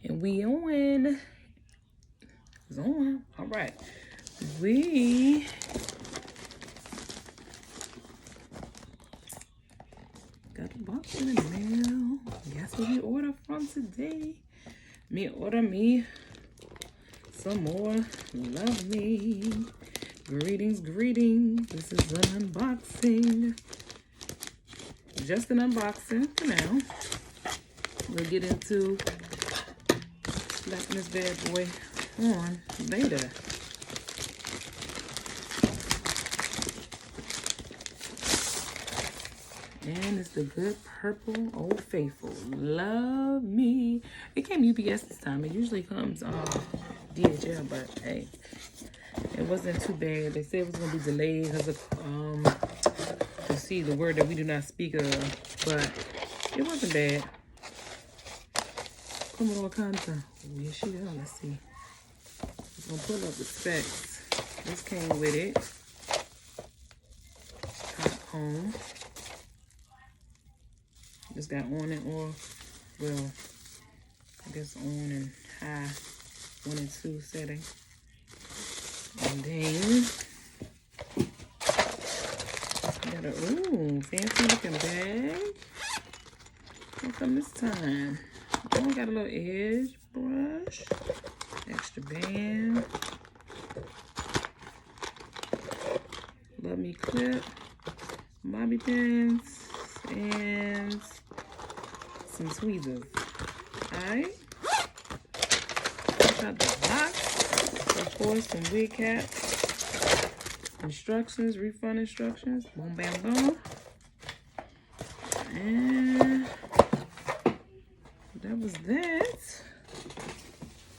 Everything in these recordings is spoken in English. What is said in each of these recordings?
And we on. It's on. All right. We got a box in the mail. Guess what we ordered from today? Me order me some more Love Me. Greetings, greetings. This is an unboxing. Just an unboxing for now. We'll get into slapping this bad boy on later. And it's the good purple Old Faithful. Love Me. It came UPS this time. It usually comes DHL, but hey, it wasn't too bad. They said it was gonna be delayed because of to see the word that we do not speak of, but it wasn't bad. Come with all kinds of weird shit. Let's see. I'm gonna pull up the specs. This came with it. Hot home. Just got on and off. Well, I guess on and high 1 and 2 setting. And then got a fancy looking bag. How come this time? Oh, got a little edge brush, extra band, Love Me clip, bobby pins, and some tweezers. Alright. Got the box. Of course, some wig caps. Instructions, refund instructions. Boom, bam, boom. And that was that.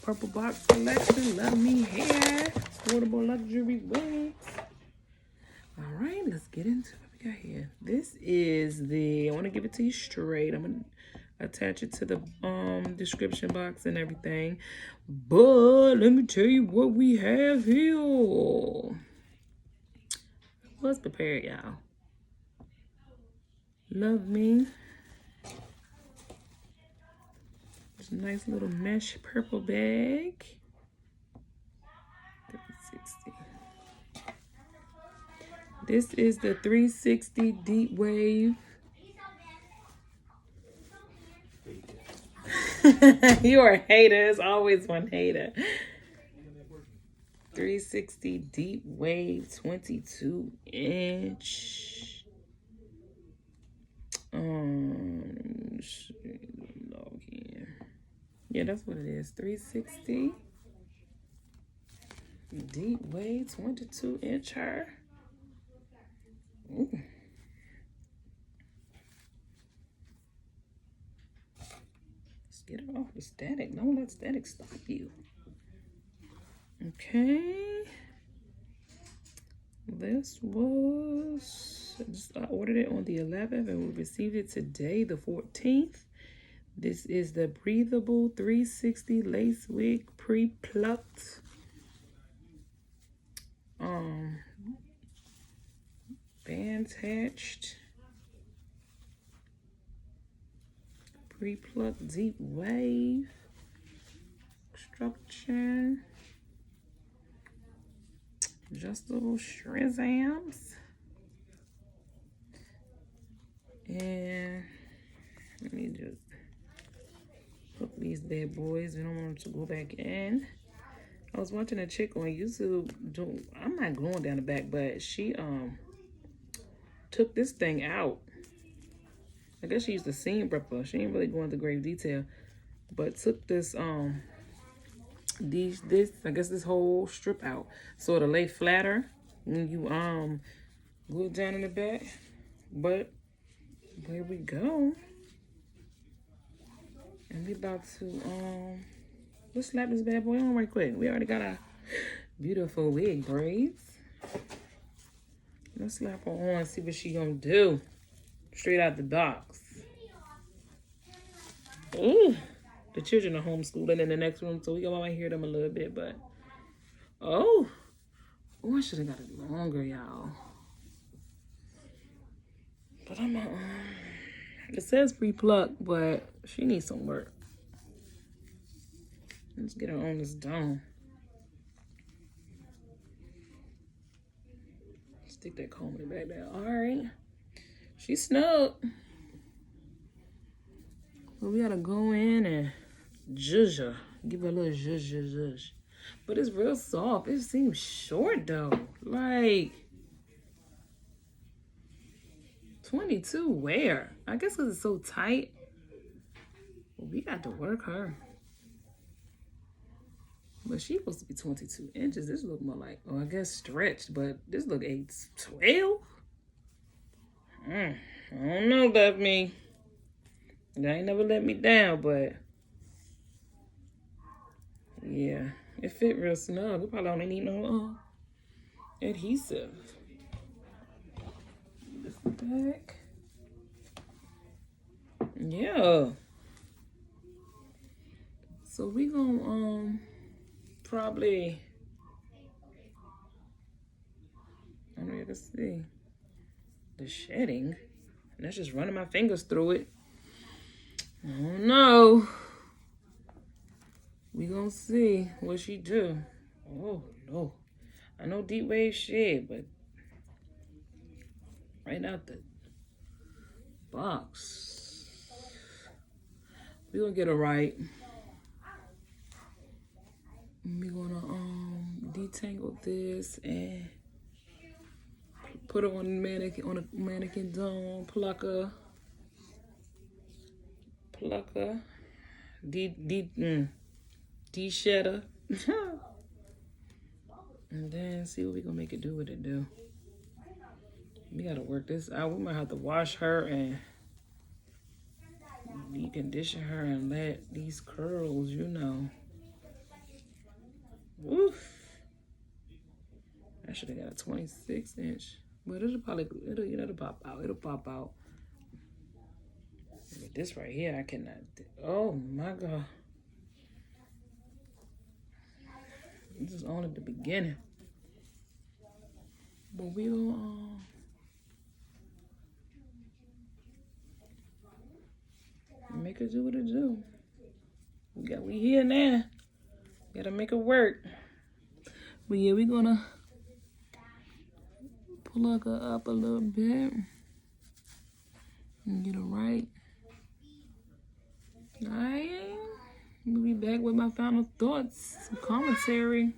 Purple box collection. Love Me hair. Portable luxury wigs. Alright, let's get into what we got here. This is the, I want to give it to you straight. I'm going to attach it to the description box and everything. But let me tell you what we have here. Was prepared, y'all. Love Me. It's a nice little mesh purple bag. 360. This is the 360 Deep Wave. You're a hater. There's always one hater. 360 Deep Wave 22-inch. Yeah, that's what it is. 360 Deep Wave 22-inch her. Ooh. Let's get it off the static. Don't let static stop you. Okay. This was, I ordered it on the 11th and we received it today, the 14th. This is the breathable 360 lace wig pre-plucked. Band attached. Pre-plucked deep wave. Structure. Adjustable shrizams. And let me just hook these bad boys. We don't want them to go back in. I was watching a chick on YouTube I'm not going down the back, but she took this thing out. I guess she used a seam ripper. She ain't really go into grave detail, but took this I guess this whole strip out so it'll lay flatter when you glue it down in the back. But here we go. And we about to let's slap this bad boy on right quick. We already got our beautiful wig braids. Let's slap her on and see what she gonna do. Straight out the box. Ooh. The children are homeschooling in the next room, so we might hear them a little bit, but oh, I should have got it longer, y'all. But I'm it says pre-pluck, but she needs some work. Let's get her on this dome. Stick that comb in the back there. All right. She snug. But we gotta go in and zhuzh her. Give her a little zhuzh, zhuzh, zhuzh. But it's real soft. It seems short though. Like 22 where? I guess because it's so tight. Well, we got to work her. But she's supposed to be 22 inches. This look more like, oh, I guess stretched, but this look 12. I don't know about me. They ain't never let me down, but yeah, it fit real snug. We probably don't need no adhesive. This back. Yeah. So we gonna probably, I don't know if you can see the shedding. And that's just running my fingers through it. I don't know. We gonna see what she do. Oh no. I know deep wave shed, but right out the box. We gonna get it right. We're gonna detangle this and put it on the mannequin dome, plucker, de-shedder. And then see what we gonna make it do what it do. We gotta work this out. We might have to wash her and decondition her and let these curls, you know. Oof. I should have got a 26 inch. But it'll pop out. It'll pop out. But this right here, I cannot. Oh my God. This is only the beginning. But we'll make her do what it do. We here now. Gotta make it work. But yeah, we're gonna plug her up a little bit and get her right. Alright. We'll be back with my final thoughts, commentary.